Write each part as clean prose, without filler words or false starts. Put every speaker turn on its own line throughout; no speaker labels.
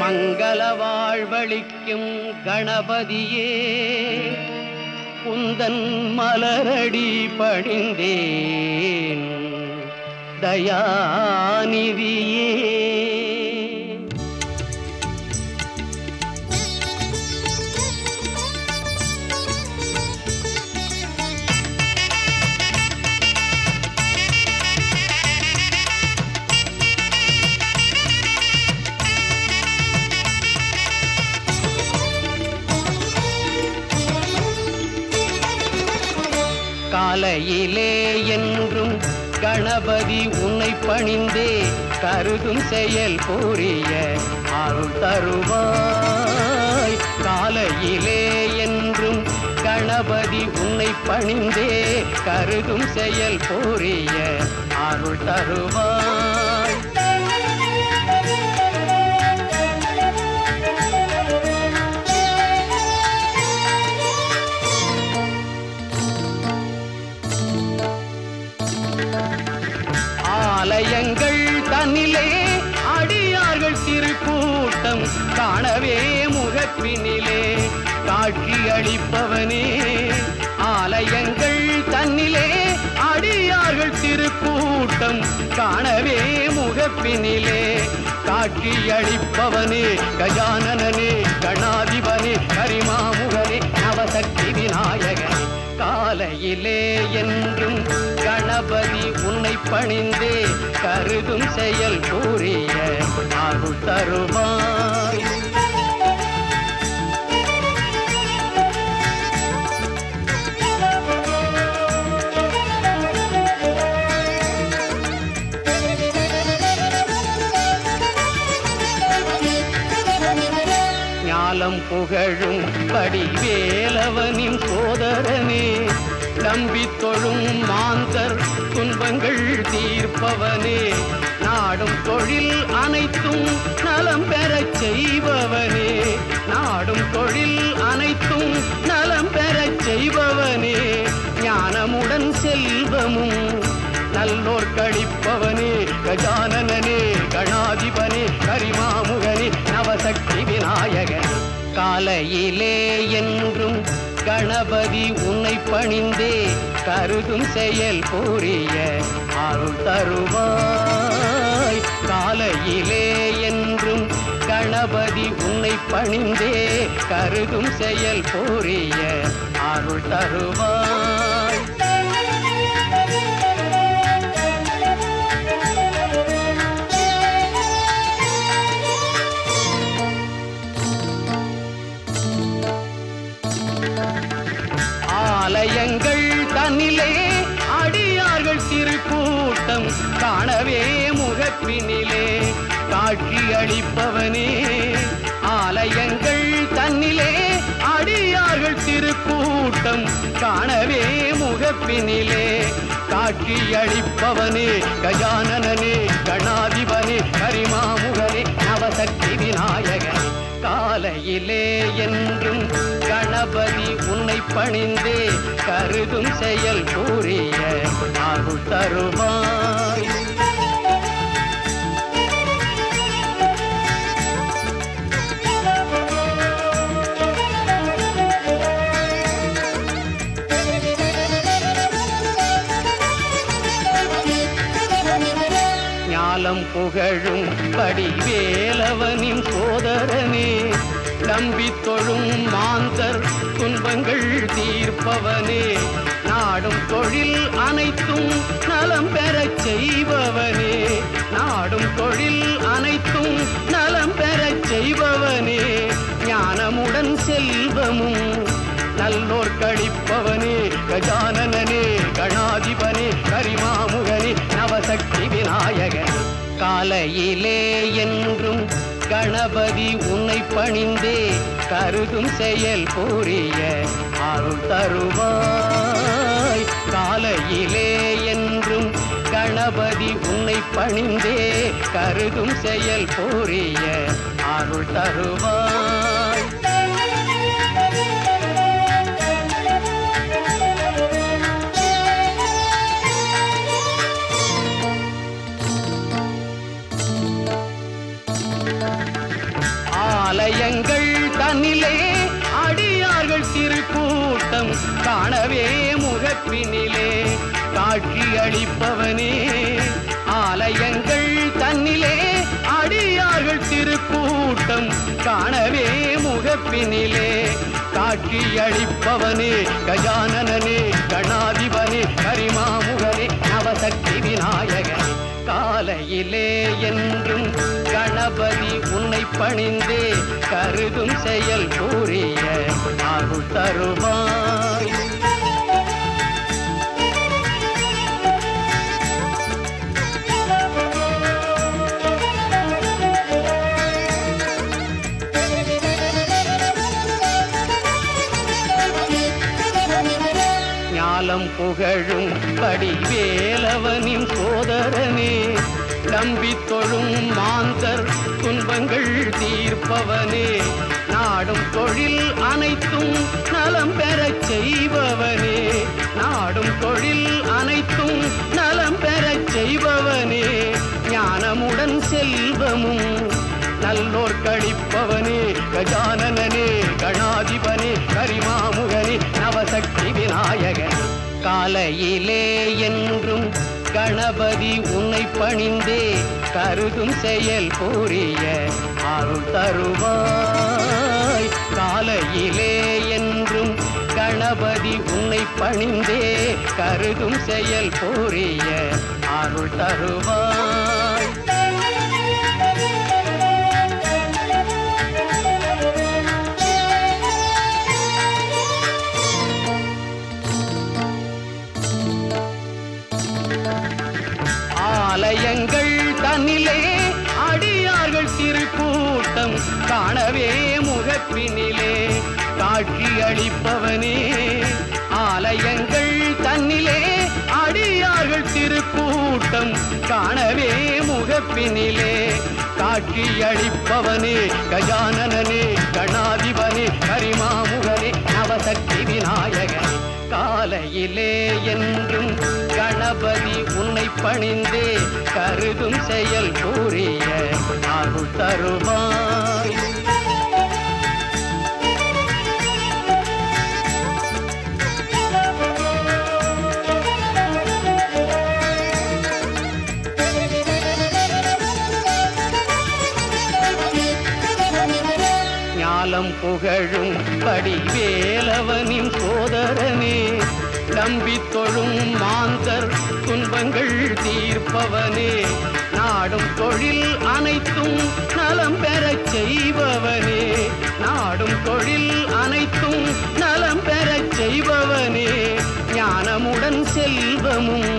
மங்கள வாழ்வளிக்கும் கணபதியே, உந்தன் மலரடி பணிந்தேன் தயாநிதியே. காலையிலே என்றும் கணபதி உன்னை பணிந்தே கருதும் செயல் புரிய அருள் தருவாய். காலையிலே என்றும் கணபதி உன்னை பணிந்தே கருதும் செயல் புரிய அருள் தருவாய். ஆலயங்கள் தன்னிலே அடியார்கள் திருக்கூட்டம் காணவே முகப்பினிலே காட்சி அளிப்பவனே. ஆலயங்கள் தன்னிலே அடியார்கள் திருக்கூட்டம் காணவே முகப்பினிலே காட்சி அளிப்பவனே. கஜானனே, கணாதிபனே, கரிமாமுகனே, நவசக்தி விநாயகனே. காலையிலே என்றும் கணபதி உன்னை பணிந்தே கருதும் செயல் புரிய அருள் தருவாய். ஞாலம் புகழும் படிவேலவனின் சோதரனே, நம்பி தொழும் மாந்தர் துன்பங்கள் தீர்ப்பவனே. நாடும் தொழில் அனைத்தும் நலம் பெறச் செய்பவனே. நாடும் தொழில் அனைத்தும் நலம் பெறச் செய்பவனே. ஞானமுடன் செல்வமும் நல்லோர் கழிப்பவனே. கஜானனே, கணாதிபனே, கரிமாமுகனே, நவசக்தி விநாயகனே. காலையிலே என்றும் கணபதி உன்னை பணிந்தே கருதும் செயல் புரிய அருள் தருவாய். காலையிலே என்றும் கணபதி உன்னை பணிந்தே கருதும் செயல் புரிய அருள் தருவாய். ஆலயங்கள் தன்னிலே அடியார்கள் திருக்கூட்டம் காணவே முகப்பினிலே காட்சி அளிப்பவனே. ஆலயங்கள் தன்னிலே அடியார்கள் திருக்கூட்டம் காணவே முகப்பினிலே காட்சி அளிப்பவனே. கஜானனே, கணாதிபனே, கரிமாமுகனே, நவசக்தி விநாயகனே. காலையிலே என்றும் கணபதி உன்னை பணிந்தே கருதும் செயல் புரிய அருள் தருவாய். ஞாலம் புகழும் படிவேலவனின் சோதரனே, நம்பி தொழும் மாந்தர் துன்பங்கள் தீர்ப்பவனே. நாடும் தொழில் அனைத்தும் நலம் பெறச் செய்பவனே. நாடும் தொழில் அனைத்தும் நலம் பெறச் செய்பவனே. ஞானமுடன் செல்வமும் நல்லோர் கழிப்பவனே. கஜானனே, கணாதிபனே, கரிமாமுகனே, நவசக்தி விநாயகனே. காலையிலே என்றும் கணபதி உன்னை பணிந்தே கருதும் செயல் புரிய அருள் தருவாய். காலையிலே என்றும் கணபதி உன்னை பணிந்தே கருதும் செயல் புரிய அருள் தருவாய். அளிப்பவனே ஆலயங்கள் தன்னிலே அடியார்கள் திருக்கூட்டம் காணவே முகப்பினிலே காட்சி அளிப்பவனே கஜானனே கணாதிபனே கரிமாமுகனே நவசக்தி விநாயகனே காலையிலே என்றும் கணபதி உன்னை பணிந்தே கருதும் செயல் கூறிய அருள் தருவாய். ஞாலம் புகழும் படி வேலவனின் சோதரனே நம்பி தொழும் மாந்தர் துன்பங்கள் தீர்ப்பவனே நாடும் தொழில் அனைத்தும் நலம் பெறச் செய்பவனே நாடும் தொழில் அனைத்தும் நலம் பெறச் செய்பவனே ஞானமுடன் செல்வமும் நல்லோர் கழிப்பவனே கஜானனே கணாதிபனே கரிமாமுகனே நவசக்தி விநாயகனே காலையிலே என்றும் கணபதி உன்னை பணிந்தே கருதும் செயல் கூறிய அருள் தருவாய். காலையிலே என்றும் கணபதி உன்னை பணிந்தே கருதும் செயல் கூறிய அருள் தருவாய். ஆலயங்கள் தன்னிலே அடியார்கள் திருக்கூட்டம் காணவே முகப்பினிலே காட்சி அளிப்பவனே ஆலயங்கள் தன்னிலே அடியார்கள் திருக்கூட்டம் காணவே முகப்பினிலே காட்சி அளிப்பவனே கஜானனே கணாதிபனே கரிமாமுகனே நவசக்தி விநாயகனே காலையிலே என்றும் கணபதி உன்னை பணிந்தே கருதும் செயல் கூறிய அருள் தருவாய். ஞாலம் புகழும் படி வேலவனின் சோதரனே நம்பி தொழும் மாந்தர் துன்பங்கள் தீர்ப்பவனே நாடும் தொழில் அனைத்தும் நலம் பெறச் செய்பவனே நாடும் தொழில் அனைத்தும் நலம் பெறச் செய்பவனே ஞானமுடன் செல்வமும்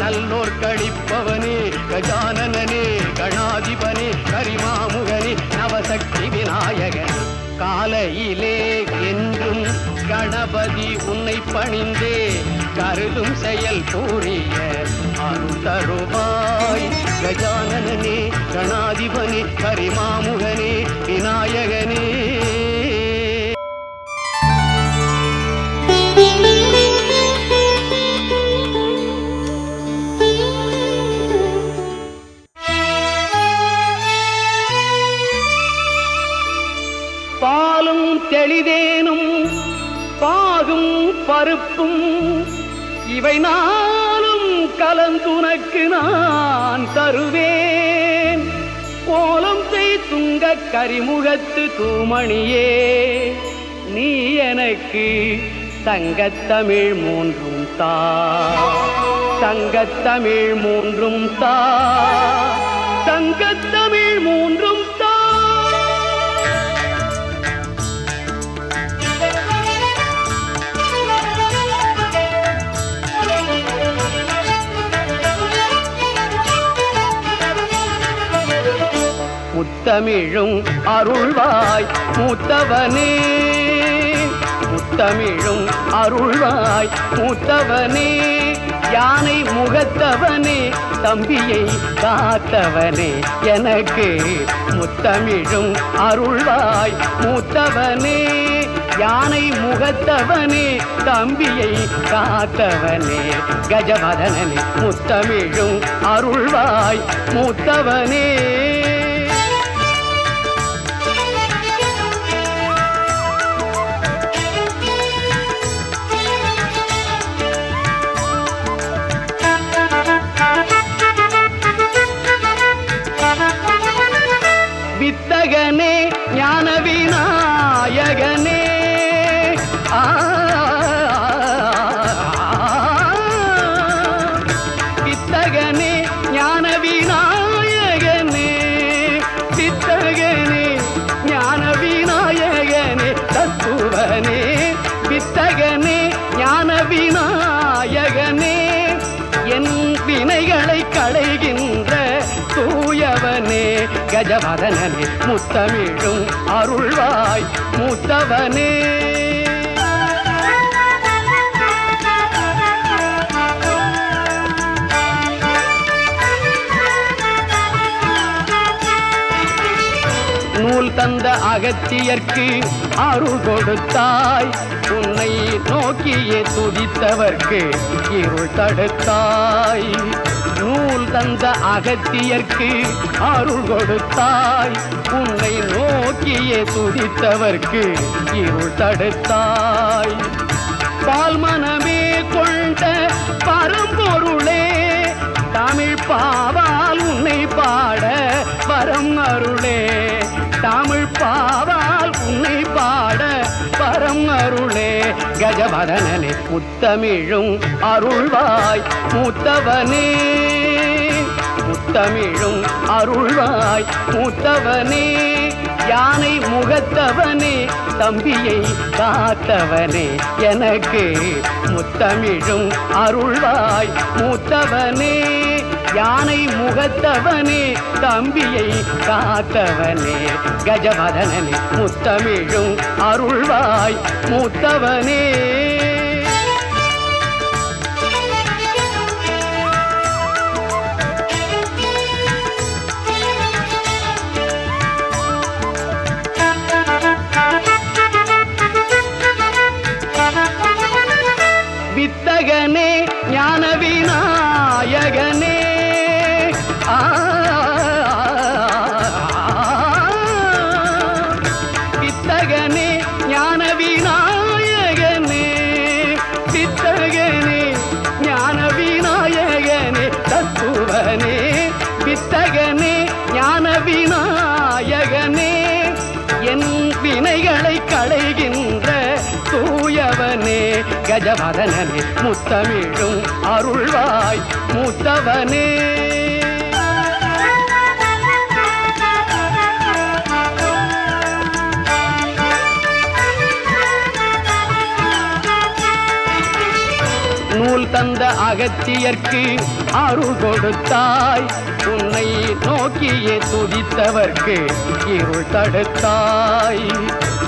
நல்லோர் கழிப்பவனே கஜானனே கணாதிபனே கரிமாமுகனே நவசக்தி விநாயகனே காலையிலே என்றும் கணபதி உன்னை பணிந்தே கருதும் செயல் கூறிய அருள் தருவாய். கஜானனே கணாதிபனே கரிமாமுகனே விநாயகனே பாலும் தெளிதேனும் பாகும் பருப்பும் இவை நாளும் கலந்துனக்கு நான் தருவேன். கோலம் செய் துங்க கரிமுகத்து தூமணியே நீ எனக்கு தங்கத்தமிழ் மூன்றும் தா தங்கத்தமிழ் மூன்றும் தா தங்கத்தமிழ் மூன்றும் தா. முத்தமிழும் அருள்வாய் மூத்தவனே முத்தமிழும் அருள்வாய் மூத்தவனே யானை முகத்தவனே தம்பியை காத்தவனே எனக்கு முத்தமிழும் அருள்வாய் மூத்தவனே யானை முகத்தவனே தம்பியை காத்தவனே கஜவதனனே முத்தமிழும் அருள்வாய் மூத்தவனே. வித்தகனே வித்தகனே ஞான விநாயகனே வித்தகனே ஞான விநாயகனே தத்துவனே வித்தகனே ஞான விநாயகனே என் வினைகளை களைகின்ற தூயவனே கஜவதனனே முத்தமிழும் அருள்வாய் மூத்தவனே நூல் தந்த அகத்தியர்க்கு அருள் கொடுத்தாய் உன்னை நோக்கியே துதித்தவர்க்கு இருள் தடுத்தாய் நூல் தந்த அகத்தியர்க்கு அருள் கொடுத்தாய் உன்னை நோக்கியே துதித்தவர்க்கு இருள் தடுத்தாய் பால் மனமே கொண்ட பரம்பொருளே தமிழ் பாவால் உன்னை பாட வரம் அருளே தமிழ் பாவால் உன்னை பாட வரம் அருளே கஜவதனனே முத்தமிழும் அருள்வாய் மூத்தவனே முத்தமிழும் அருள்வாய் மூத்தவனே யானை முகத்தவனே தம்பியை காத்தவனே எனக்கு முத்தமிழும் அருள்வாய் மூத்தவனே யானை முகத்தவனே தம்பியை காத்தவனே கஜவதனனே முத்தமிழும் அருள்வாய் மூத்தவனே வித்தகனே ஞான விநாயகனே வித்தகனே ஞான விநாயகனே வித்தகனே ஞான விநாயகனே தத்துவனே வித்தகனே ஞான விநாயகனே என் வினைகளை களைகின்ற தூயவனே கஜவதனனே முத்தமிழும் அருள்வாய் மூத்தவனே நூல் தந்த அகத்தியர்க்கு அருள் கொடுத்தாய் உன்னை நோக்கியே துதித்தவர்க்கு இருள் தடுத்தாய்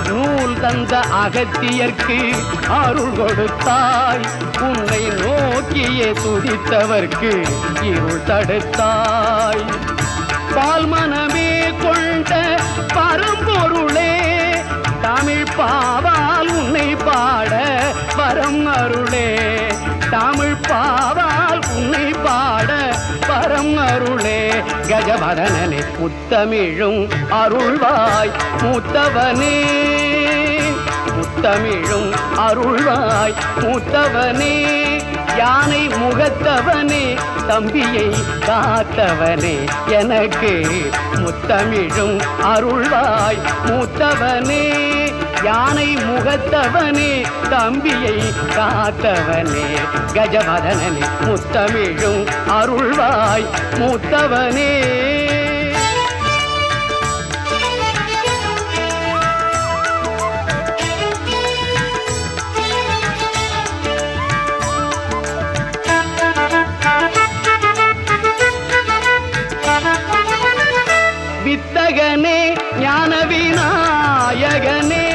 நூல் தந்த அகத்தியர்க்கு அருள் கொடுத்தாய் உன்னை நோக்கியே துதித்தவர்க்கு இருள் தடுத்தாய் பால் மனமே கொண்ட பரம்பொருளே தமிழ் பாவால் உன்னை பாட வரம் அருளே தமிழ் பாவால் உன்னை பாட வரம் அருளே கஜவதனனே முத்தமிழும் அருள்வாய் மூத்தவனே முத்தமிழும் அருள்வாய் மூத்தவனே யானை முகத்தவனே தம்பியை காத்தவனே எனக்கு முத்தமிழும் அருள்வாய் மூத்தவனே யானை முகத்தவனே தம்பியை காத்தவனே கஜவதனனே முத்தமிழும் அருள்வாய் மூத்தவனே வித்தகனே ஞான விநாயகனே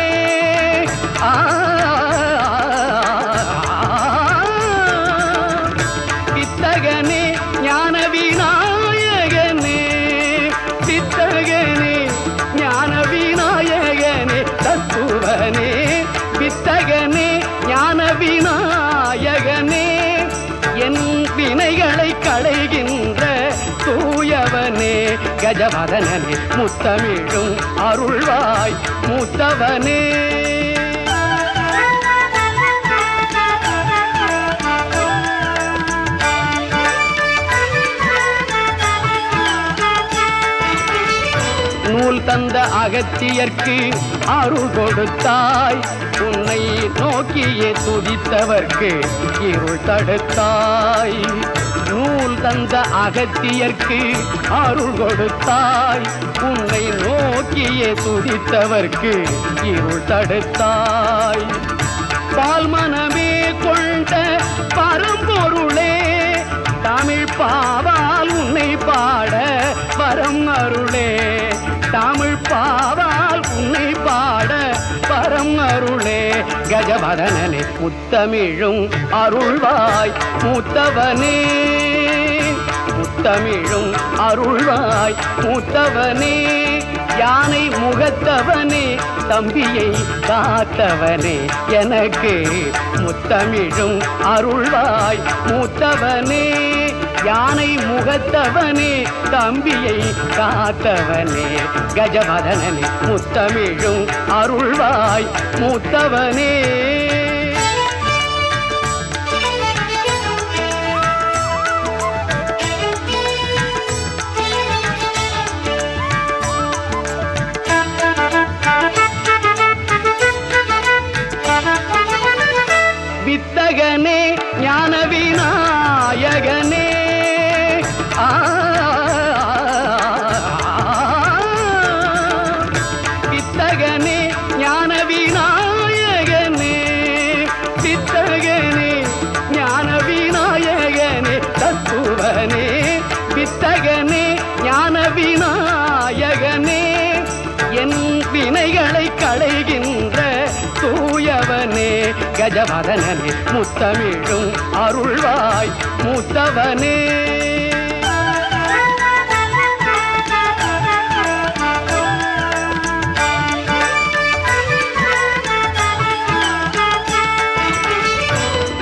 வித்தகனே ஞான விநாயகனே வித்தகனே ஞான விநாயகனே தத்துவனே வித்தகனே ஞான விநாயகனே என் வினைகளை களைகின்ற தூயவனே கஜவதனனே முத்தமிழும் அருள்வாய் மூத்தவனே நூல் தந்த அகத்தியர்க்கு அருள் கொடுத்தாய், உன்னை நோக்கியே துதித்தவர்க்கு இருள் தடுத்தாய். நூல் தந்த அகத்தியர்க்கு அருள் கொடுத்தாய், உன்னை நோக்கியே துதித்தவர்க்கு இருள் தடுத்தாய். பால் மனமே கொண்ட பரம்பொருளே, தமிழ் பாவால் உன்னை பாட வரம் அருளே. தமிழ் பாவால் உன்னை பாட வரம் அருளே. கஜவதனனே முத்தமிழும் அருள்வாய் மூத்தவனே, முத்தமிழும் அருள்வாய் மூத்தவனே. யானை முகத்தவனே, தம்பியை காத்தவனே, எனக்கு முத்தமிழும் அருள்வாய் மூத்தவனே. யானை முகத்தவனே, தம்பியை காத்தவனே, கஜவதனனே முத்தமிழும் அருள்வாய் மூத்தவனே. வித்தகனே ஞான விநாயகனே, வித்தகனே ஞான விநாயகனே, வித்தகனே ஞான விநாயகனே, தத்துவனே வித்தகனே ஞான விநாயகனே. என் வினைகளை களைகின்ற தூயவனே, கஜவதனனே முத்தமிழும் அருள்வாய் மூத்தவனே.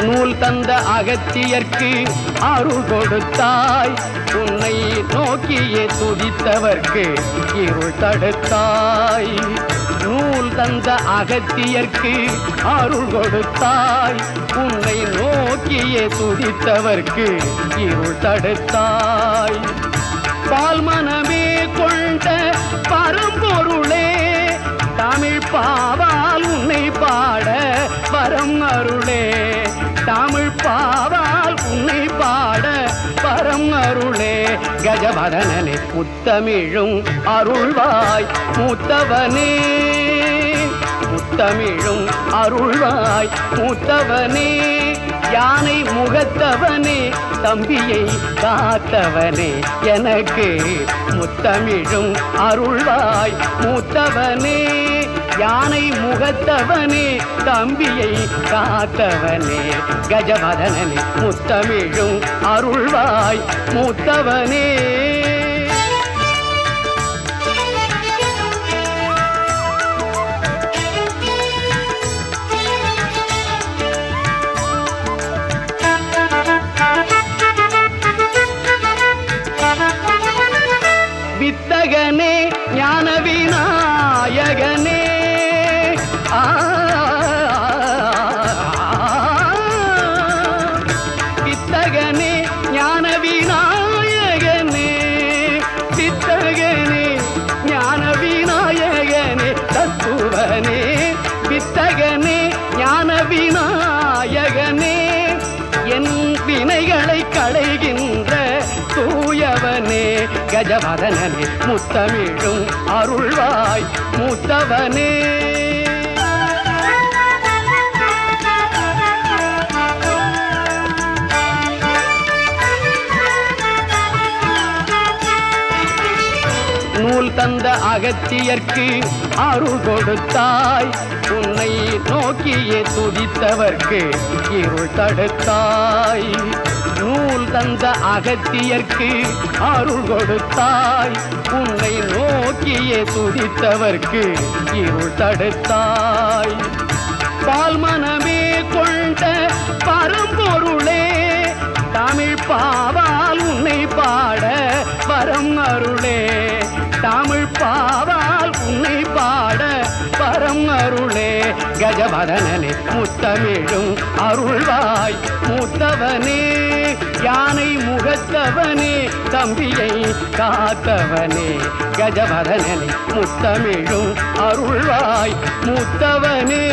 நூல் தந்த அகத்தியர்க்கு அருள் கொடுத்தாய், உன்னை நோக்கியே துதித்தவர்க்கு இருள் தடுத்தாய். நூல் தந்த அகத்தியர்க்கு அருள் கொடுத்தாய், உன்னை நோக்கியே துதித்தவர்க்கு இருள் தடுத்தாய். பால் மனமே கொண்ட பரம்பொருளே, தமிழ் பாவால் உன்னை பாட வரம் அருளே. தமிழ் பாவால் உன்னை பாட வரம் அருளே. கஜவதனனே முத்தமிழும் அருள்வாய் மூத்தவனே, முத்தமிழும் அருள்வாய் மூத்தவனே. யானை முகத்தவனே, தம்பியை காத்தவனே, எனக்கு முத்தமிழும் அருள்வாய் மூத்தவனே. யானை முகத்தவனே, தம்பியை காத்தவனே, கஜவதனனே முத்தமிழும் அருள்வாய் மூத்தவனே. வித்தகனே ஞான விநாயகனே, வித்தகனே ஞான விநாயகனே, வித்தகனே ஞான விநாயகனே, தத்துவனே வித்தகனே ஞான விநாயகனே. என் வினைகளை களைகின்ற தூயவனே, கஜவதனனே முத்தமிழும் அருள்வாய் மூத்தவனே. நூல் தந்த அகத்தியர்க்கு அருள் கொடுத்தாய், உன்னை நோக்கியே துதித்தவர்க்கு இருள் தடுத்தாய். நூல் தந்த அகத்தியர்க்கு அருள் கொடுத்தாய், உன்னை நோக்கியே துதித்தவர்க்கு இருள் தடுத்தாய். பால் மனமே கொண்ட பரம்பொருளே, தமிழ் பாவால் உன்னை பாட வரம் அருளே. தமிழ் பாவால் உன்னை பாட வரம் நம் அருளே கஜபதனனே முத்தமிழும் அருள்வாய் மூத்தவனே யானை முகத்தவனே தம்பியை காத்தவனே கஜபதனனே முத்தமிழும் அருள்வாய் மூத்தவனே.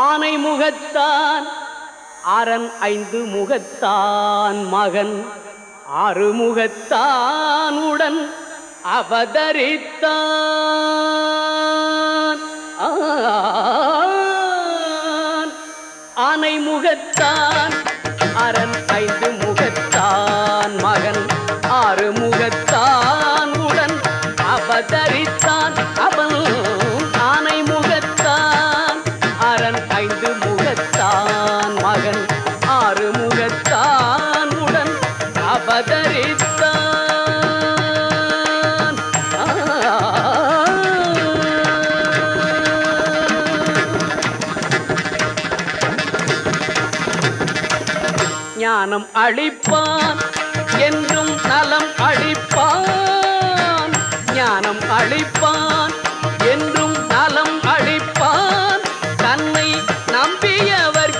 ஆனை முகத்தான் அரண் ஐந்து முகத்தான் மகன் ஆறு முகத்தான் உடன் அவதரித்தான். ஆனை முகத்தான் அரண் ஐந்து முகத்தான் மகன் ஆறு முகத்தான் உடன் அவதரித்தான். அவன் ஆனை முகத்தான் அரண் ஐந்து முகத்தான் மகன் ஆறு முகத்தான் உடன் அவதரித்தான். ஞானம் அளிப்பான் என்றும் நலம் அளிப்பான். ஞானம் அளிப்பான் என்றும் நலம் அளிப்பான். தன்னை நம்பியவர்க்கெல்லாம்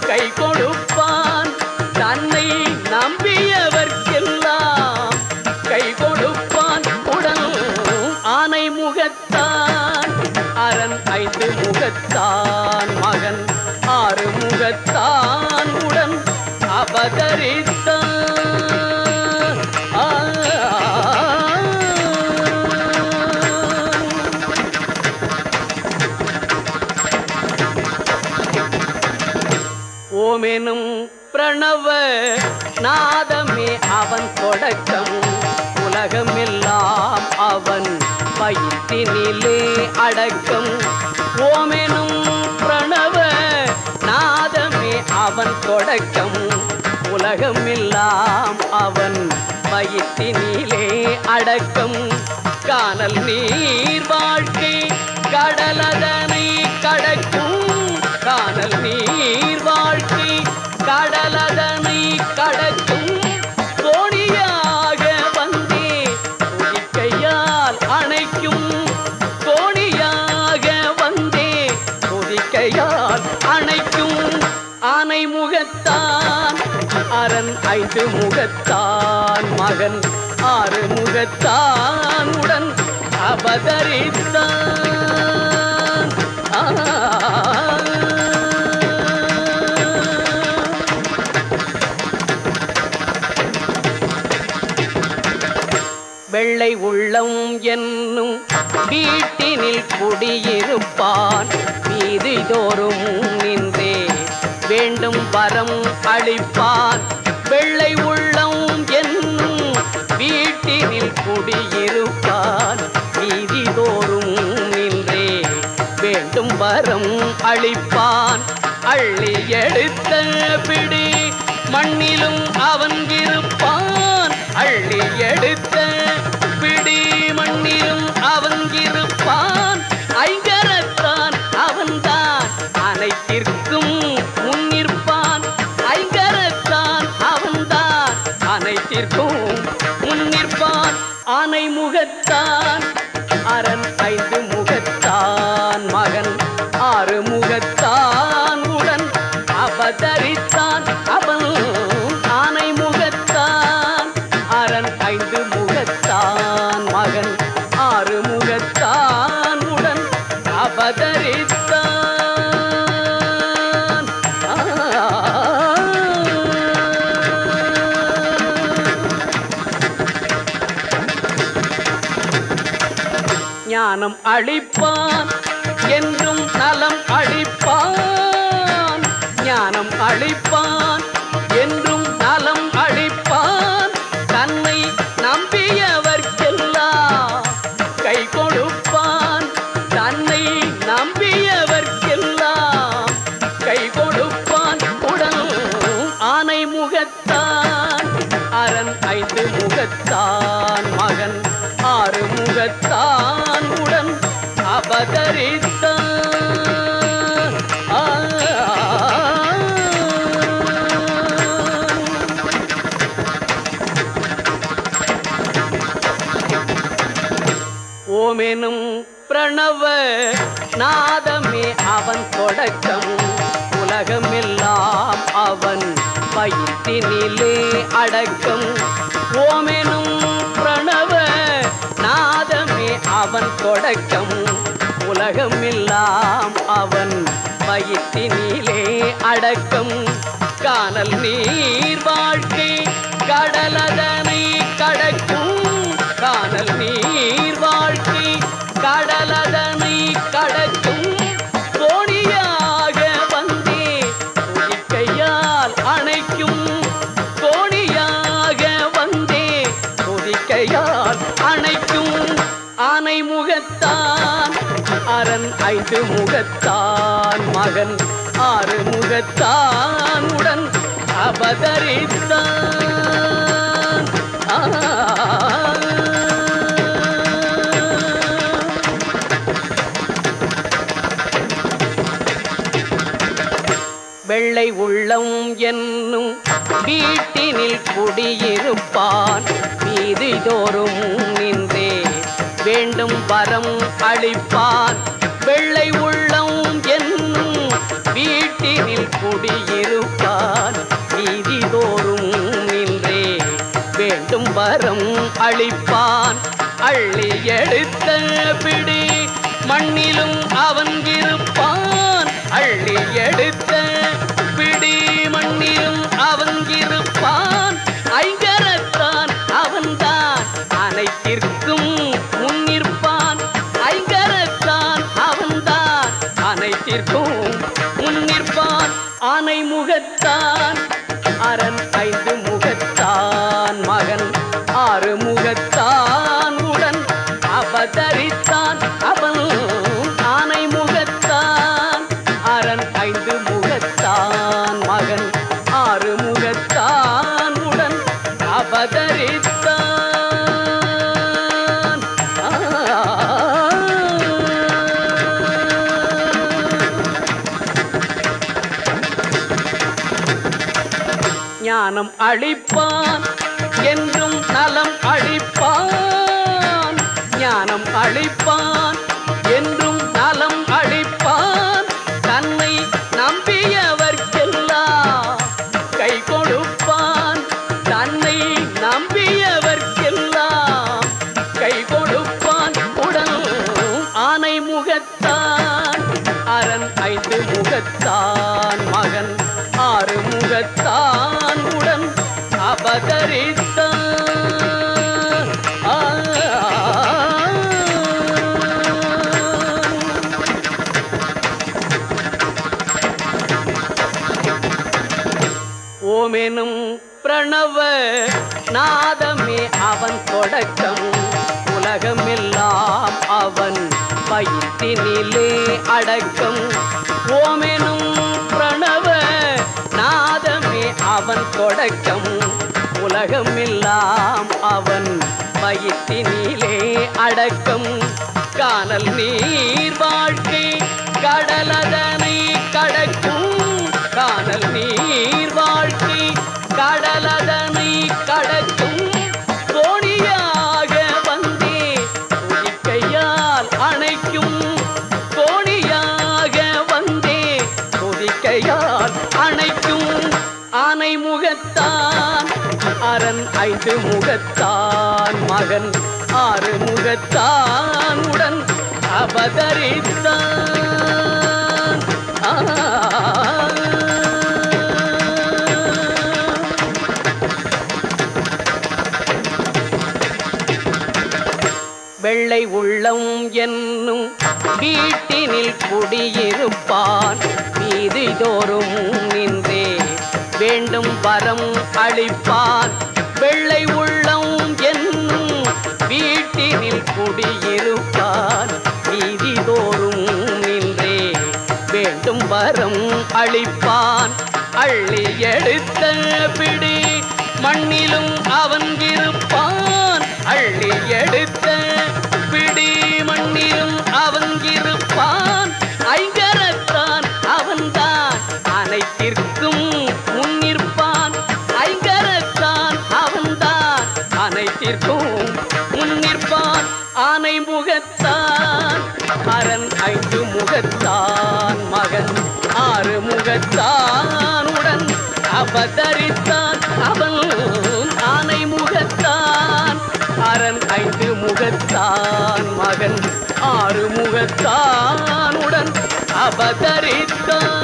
கை கொடுப்பான். தன்னை நம்பியவர்க்கெல்லாம் கை கொடுப்பான். உடன் ஆனை முகத்தான் அரண் ஐந்து முகத்தான் மகன் ஆறு முகத்தான் உடன் அவதரித்தான். ஓமெனும் பிரணவ நாதமே அவன் தொடக்கம். உலகமெல்லாம் அவன் வயிற்றினிலே அடக்கம். ஓமெனும் பிரணவ நாதமே அவன் தொடக்கம். உலகமெல்லாம் அவன் வயிற்றினிலே அடக்கம். கானல் நீர் வாழ்க்கை கடலதனை கடக்கும். கானல் நீர் வாழ்க்கை கடலதனை கடக்கும். தோணியாக வந்தே துதிக்கையால் அணைக்கும். தோணியாக வந்தே துதிக்கையால் அணைக்கும். ஆனை முகத்தான் அரண் ஐந்து முகத்தான் மகன் ஆறு முகத்தான் உடன் அவதரித்தான். வெள்ளை உள்ளம் என்னும் வீட்டினில் குடியிருப்பான். வீதி தோறும் நின்றே வேண்டும் வரம் அளிப்பான். வெள்ளை உள்ளம் என்னும் வீட்டினில் குடியிருப்பான். வீதி தோறும் நின்றே வேண்டும் வரம் அளிப்பான். அள்ளி எடுத்த பிடி மண்ணிலும் அவன் இருப்பான். அள்ளி எடுத்த பிடி மண்ணிலும் அவன் இருப்பான். ஐங்கரத்தான் அவன்தான் அனைத்திற்கும் முன்னிற்பான். ஐங்கரத்தான் அவன்தான் அனைத்திற்கும் முன்னிற்பான். ஆனை முகத்தான் அரண் ஐந்து முகத்தான் மகன் ஆறு முகத்தான் உடன் அவதரித்தான். அவன் ஆனை முகத்தான் அரண் ஐந்து முகத்தான் மகன் ஆறு முகத்தான் உடன் அவதரித்தான். ஞானம் அளிப்பான் என்றும் நலம் அளிப்பான். ஞானம் அளிப்பான் என்றும் நலம் அளிப்பான். தன்னை நம்பியவர்க்கெல்லாம் கை கொடுப்பான். தன்னை நம்பிய ஆறுமுகத்தான் உடன் அவதரித்தான். ஓமெனும் பிரணவ நாதமே அவன் தொடக்கம், உலகமெல்லாம் அவன் வயிற்றினிலே அடக்கம். ஓமெனும் பிரணவ நாதமே அவன் தொடக்கம், உலகமெல்லாம் அவன் வயிற்றினிலே அடக்கம். கானல் நீர் வாழ்க்கை கடலதனை கடக்கும், கானல் நீர் வாழ்க்கை கடலதனை கடக்கும். தோணியாக வந்தே துதிக்கையால் அணைக்கும், தோணியாக வந்தே துதிக்கையால் அணைக்கும். ஆனை முகத்தான் அரண் ஐந்து முகத்தான் மகன் ஆறு முகத்தான் உடன் அவதரித்தான். வெள்ளை உள்ளம் என்னும் வீட்டினில் குடியிருப்பான், வீதிதோறும் நின்றே வேண்டும் வரம் அளிப்பான். வெள்ளை உள்ளம் என்னும் வீட்டினில் குடியிருப்பான், வீதிதோறும் நின்றே வேண்டும் வரம் அளிப்பான். அள்ளி எடுத்த பிடி மண்ணிலும் அவன் இருப்பான், அள்ளி எடுத்த பிடி மண்ணிலும் அவன் இருப்பான். ஐங்கரத்தான் அவன்தான் அனைத்திற்கும் முன்னிற்பான், ஐங்கரத்தான் அவன்தான் அனைத்திற்கும் முன்னிற்பான். ஆனை முகத்தான் அரண் ஐந்து முகத்தான் மகன் ஆறு முகத்தான் உடன் அவதரித்தான். அவன் ஆனை முகத்தான் அரண் ஐந்து முகத்தான் மகன் ஆறு முகத்தான் உடன் அவதரித்தான். ஞானம் அளிப்பான் என்றும் நலம் அளிப்பான், ஞானம் அளிப்பான் என்றும் நலம் அளிப்பான். தன்னை நம்பியவர்க்கெல்லாம் கை கொடுப்பான், தன்னை நம்பியவர்க்கெல்லாம் கை கொடுப்பான். உடன் ஆனை முகத்தான் அரண் ஐந்து முகத்தான் மகன் ஆறு முகத்தான் உடன் அவதரித்தான். ஓமெனும் பிரணவ நாதமே அவன் தொடக்கம், உலகமெல்லாம் அவன் வயிற்றினிலே அடக்கம். ஓமெனும் பிரணவ நாதமே அவன் தொடக்கம், உலகமெல்லாம் அவன் வயிற்றினிலே அடக்கம். கானல் நீர் வாழ்க்கை கடலதனை கடக்கும், கானல் நீர் வாழ்க்கை கடலதனை கடக்கும். தோணியாக வந்தே துதிக்கையால் அணைக்கும், தோணியாக வந்தே துதிக்கையால் அணைக்கும். ஆனை முகத்தான் அரண் ஐந்து முகத்தான் மகன் ஆறு முகத்தான் உடன் அவதரித்தான். வெள்ளை உள்ளம் என்னும் வீட்டினில் குடியிருப்பான், வீதிதோறும் நின்றே வேண்டும் வரம் அளிப்பான். வெள்ளை உள்ளம் என்னும் வீட்டினில் குடியிருப்பான், வீதிதோறும் நின்றே வேண்டும் வரம் அளிப்பான். அள்ளி எடுத்த பிடி மண்ணிலும் அவன் இருப்பான், அள்ளி எடுத்த ஆனை முகத்தான் அரண் 5 முகத்தான் மகன் 6 முகத்தான் உடன் அவதரித்தான் அவன் ஆனை முகத்தான் அரண் 5 முகத்தான் மகன் 6 முகத்தான் உடன் அவதரித்தான்.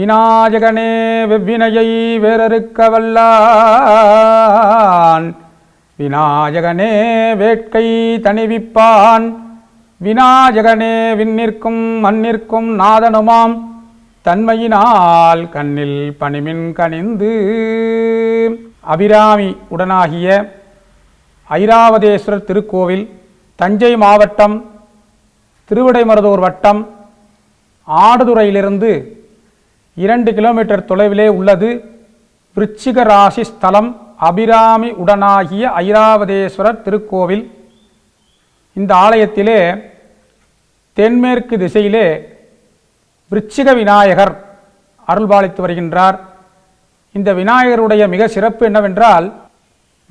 விநாயகனே வெவ்வினையை வேறறுக்க வல்லான், விநாயகனே வேட்கை தணிவிப்பான், விநாயகனே விண்ணிற்கும் மண்ணிற்கும் நாதனுமாம் தன்மையினால் கண்ணில் பணிமின் கனிந்து. அபிராமி உடனாகிய ஐராவதேஸ்வரர் திருக்கோவில் தஞ்சை மாவட்டம் திருவிடைமருதூர் வட்டம் ஆடுதுறையிலிருந்து 2 கிலோமீட்டர் தொலைவிலே உள்ளது. விருச்சிக ராசி ஸ்தலம் அபிராமி உடனாகிய ஐராவதேஸ்வரர் திருக்கோவில். இந்த ஆலயத்திலே தென்மேற்கு திசையிலே விருச்சிக விநாயகர் அருள்பாலித்து வருகின்றார். இந்த விநாயகருடைய மிக சிறப்பு என்னவென்றால்,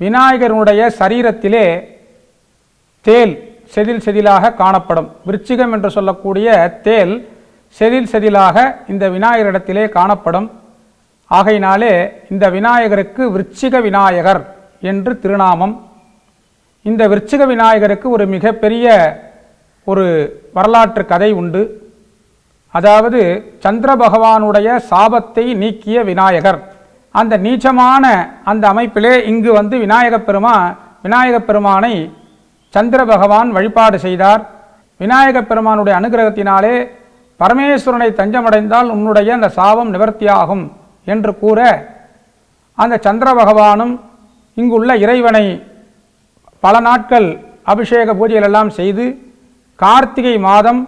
விநாயகருடைய சரீரத்திலே தேல் செதில் செதிலாக காணப்படும். விருச்சிகம் என்று சொல்லக்கூடிய தேல் செதில் செதிலாக இந்த விநாயகரிடத்திலே காணப்படும். ஆகையினாலே இந்த விநாயகருக்கு விருச்சிக விநாயகர் என்று திருநாமம். இந்த விருச்சிக விநாயகருக்கு ஒரு மிகப்பெரிய ஒரு வரலாற்று கதை உண்டு. அதாவது சந்திர பகவானுடைய சாபத்தை நீக்கிய விநாயகர். அந்த நீச்சமான அந்த அமைப்பிலே இங்கு வந்து விநாயகப் பெருமானை சந்திர பகவான் வழிபாடு செய்தார். விநாயகப் பெருமானுடைய அனுகிரகத்தினாலே பரமேஸ்வரனை தஞ்சமடைந்தால் உன்னுடைய அந்த சாபம் நிவர்த்தியாகும் என்று கூற, அந்த சந்திர பகவானும் இங்குள்ள இறைவனை பல நாட்கள் அபிஷேக பூஜைகள் எல்லாம் செய்து கார்த்திகை மாதம்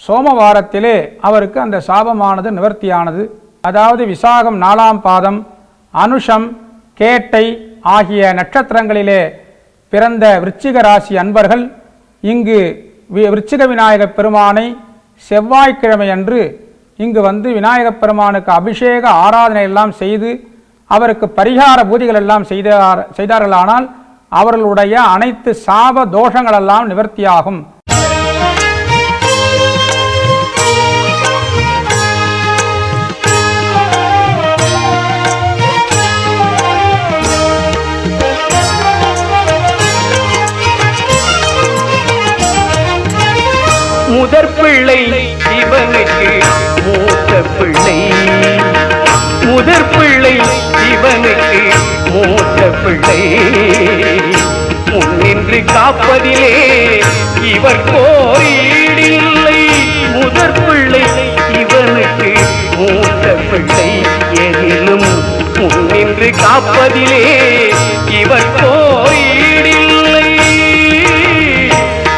சோமவாரத்திலே அவருக்கு அந்த சாபமானது நிவர்த்தியானது. அதாவது விசாகம் 4ஆம் பாதம், அனுஷம், கேட்டை ஆகிய நட்சத்திரங்களிலே பிறந்த விருச்சிக ராசி அன்பர்கள் இங்கு விருச்சிக விநாயகப் பெருமானை செவ்வாய்க்கிழமை அன்று இங்கு வந்து விநாயகப் பெருமானுக்கு அபிஷேக ஆராதனை எல்லாம் செய்து அவருக்கு பரிகார பூஜைகள் எல்லாம் செய்தார்களானால் அவர்களுடைய அனைத்து சாப தோஷங்களெல்லாம் நிவர்த்தியாகும்.
முதற் பிள்ளை இவனுக்கு மூத்த பிள்ளை, முதற் பிள்ளை இவனுக்கு மூத்த பிள்ளை, முன்னின்று காப்பதிலே இவர் கோரியில்லை. முதற் பிள்ளை இவனுக்கு மூத்த பிள்ளை, எதிலும் முன்னின்று காப்பதிலே இவர் கோரியில்லை,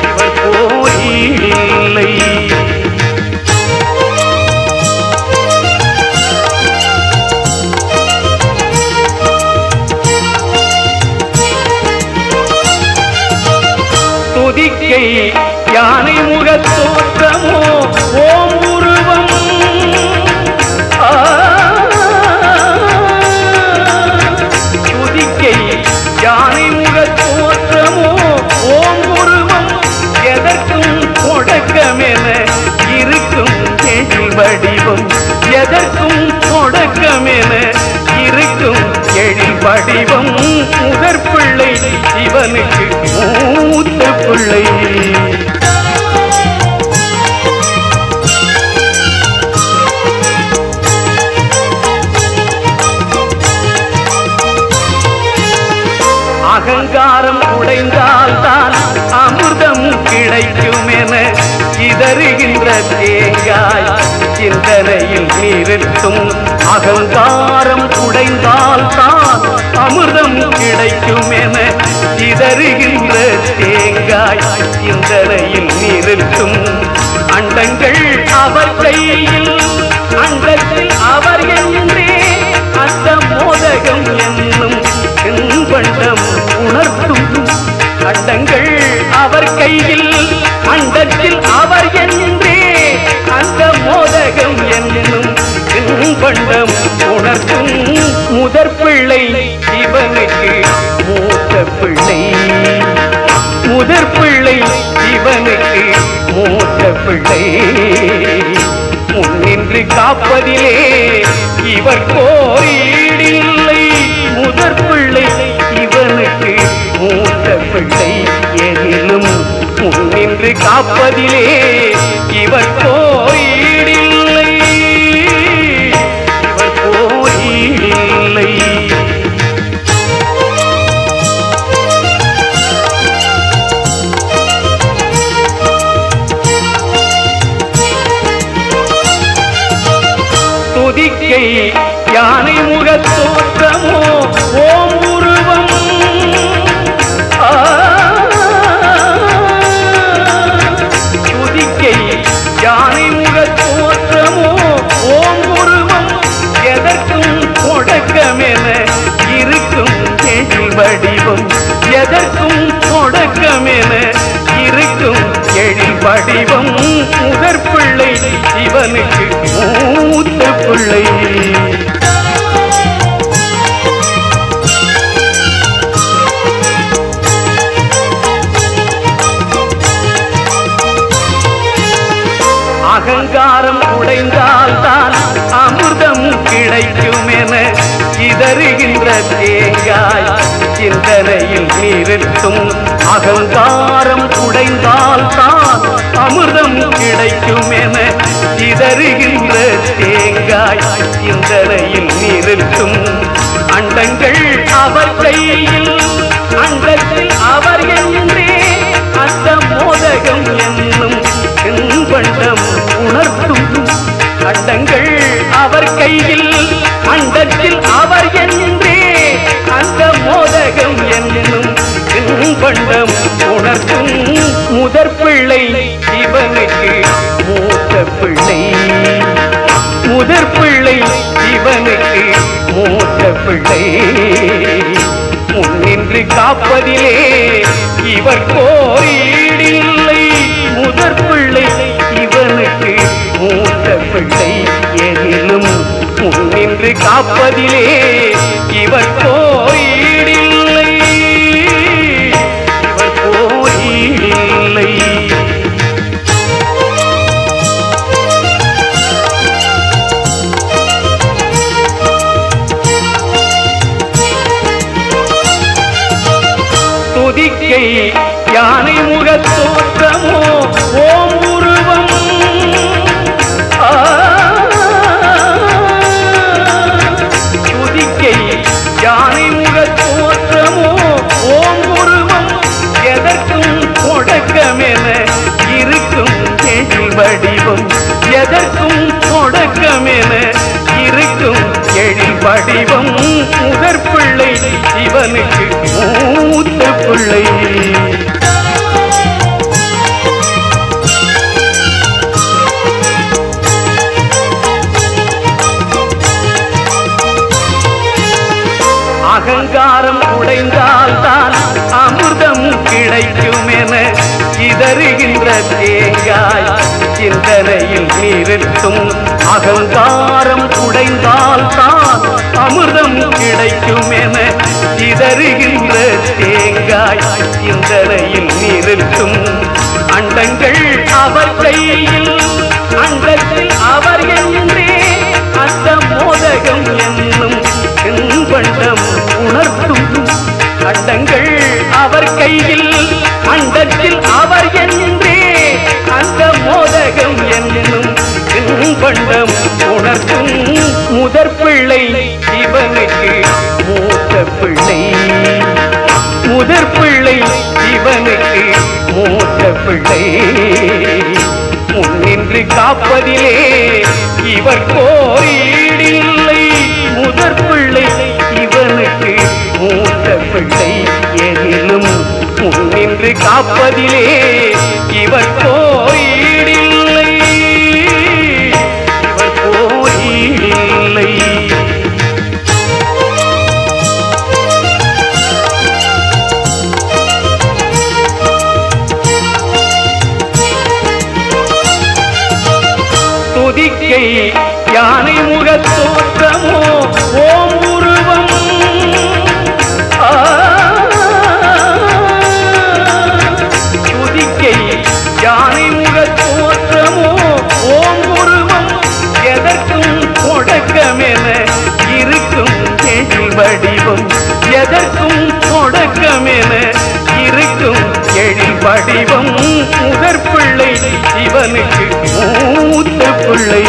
இவர் கோரியில்லை. துதிக்கை யானை முகத் தோற்றமோ ஓம் உருவம், துதிக்கை யானை முகத் தோற்றமோ ஓம் உருவம், எதற்கும் தொடக்கமென இருக்கும் எழில் வடிவம், எதற்கும் தொடக்கமென இருக்கும் எழில் வடிவம் முதற் பிள்ளை சிவனுக்கு மூத்த பிள்ளை. அகங்காரம் உடைந்தால்தான் அமிர்தம் கிடைக்கும் என இதறுகின்ற தேங்காய் சிந்தனையில் நிறுத்தும். அகங்காரம் உடைந்தால்தான் அமிர்தம் கிடைக்கும் என இதறுகின்ற தேங்காய் சிந்தனையில் நிறுத்தும். அண்டங்கள் அவர் கையில் அண்டத்தில் அவர் என்றே அந்த மோதகம் என்னும் பண்டம் உணர்த்தும். அண்டங்கள் அவர் கையில் அண்டத்தில் அவர் என்றே அந்த மோதகம் என்னும் பண்டம் உணர்த்தும். முதற் பிள்ளை சிவனுக்கு மூத்த பிள்ளை. முதற் பிள்ளை சிவனுக்கு மூத்த பிள்ளை. முன்னின்று காப்பதிலே இவர் கோரீடில்லை. முதற் பிள்ளை இவனுக்கு மூத்த பிள்ளை. எதிலும் முன்னின்று காப்பதிலே இவர் கோரீடில்லை. இவர் கோரீடில்லை. துதிக்கை யானை முகத் தோற்றமோ ஓம் உருவம். துதிக்கை யானை முகத் தோற்றமோ ஓம் உருவம். எதற்கும் தொடக்கமென இருக்கும் எழில் வடிவம். எதற்கும் தொடக்கமென இருக்கும் எழில் வடிவம். முதற் பிள்ளை சிவனுக்கு மூத்த பிள்ளை. அகங்காரம் உடைந்தால்தான் அமிர்தம் கிடைக்கும் என இதறுகின்ற தேங்காய் சிந்தனையில் நிறுத்தும். அகங்காரம் உடைந்தால்தான் அமிர்தம் கிடைக்கும் என இதறுகின்ற தேங்காய் சிந்தனையில் நிறுத்தும். அண்டங்கள் அவர் கையில் அண்டத்தில் அவர் என்றே அந்த மோதகம் என்னும் பண்டம் உணர்த்தும். அண்டங்கள் அவர் கையில் அண்டத்தில் அவர் என்றே அந்த மோதகம் என்னும் பண்டம் உணர்த்தும். முதற் பிள்ளை சிவனுக்கு மூத்த பிள்ளை. முதற் பிள்ளை சிவனுக்கு மூத்த பிள்ளை. முன்னின்று காப்பதிலே இவர் கோரீடில்லை. முதற் பிள்ளை இவனுக்கு மூத்த பிள்ளை. எதிலும் முன்னின்று காப்பதிலே இவர் கோரீடில்லை. இவர் கோரீடில்லை. துதிக்கை யானை முகத் தோற்றமோ ஓம் உருவம். துதிக்கை யானை முகத் தோற்றமோ ஓம் உருவம். எதற்கும் தொடக்கமென இருக்கும் எழில் வடிவம். எதற்கும் தொடக்கமென இருக்கும் எழில் வடிவம். முதற் பிள்ளை சிவனுக்கு மூத்த பிள்ளை. அகங்காரம் உடைந்தால்தான் அமிர்தம் கிடைக்கும் என இதறுகின்ற தேங்காய் சிந்தனையில் நிறுத்தும். அகங்காரம் உடைந்தால்தான் அமிர்தம் கிடைக்கும் என இதறுகின்ற தேங்காய் சிந்தனையில் நிறுத்தும். அண்டங்கள் அவர் கையில் அண்டத்தில் அவர் என்றே அந்த மோதகம் என்னும் பண்டம் பண்டம் உணர்த்தும் அண்டங்கள் அவர் கையில் அண்டத்தில் அவர் என்றே அந்த மோதகம் என்னும் பண்டம் உணர்த்தும் முதற் பிள்ளை இவனுக்கு மூத்த பிள்ளை முதற் பிள்ளை இவனுக்கு மூத்த பிள்ளை முன்னின்று காப்பதிலே இவர் கோரீடில்லை முதற் பிள்ளை இவனுக்கு மூத்த பிள்ளை எதிலும் முன்னின்று காப்பதிலே இவர் கோரீடில்லை இவர் கோரீடில்லை துதிக்கை யானை முகத் தோற்றமோ ஓம் உருவம் துதிக்கை யானை முகத் தோற்றமோ ஓம் உருவம் எதற்கும் தொடக்கமென இருக்கும் எழில் வடிவம் எதற்கும் தொடக்கமென இருக்கும் எழில் வடிவம் முதற் பிள்ளை இவனுக்கு மூத்த பிள்ளை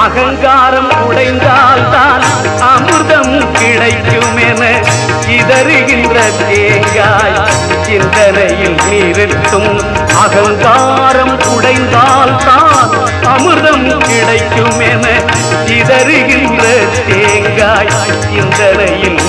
அகங்காரம் உடைந்தால்தான் அமிர்தம் கிடைக்கும் என இதறுகின்ற தேங்காய் சிந்தனையில் நிறுத்தும் அகங்காரம் உடைந்தால்தான் அமிர்தம் கிடைக்கும் என இதறுகின்ற தேங்காய் சிந்தனையில்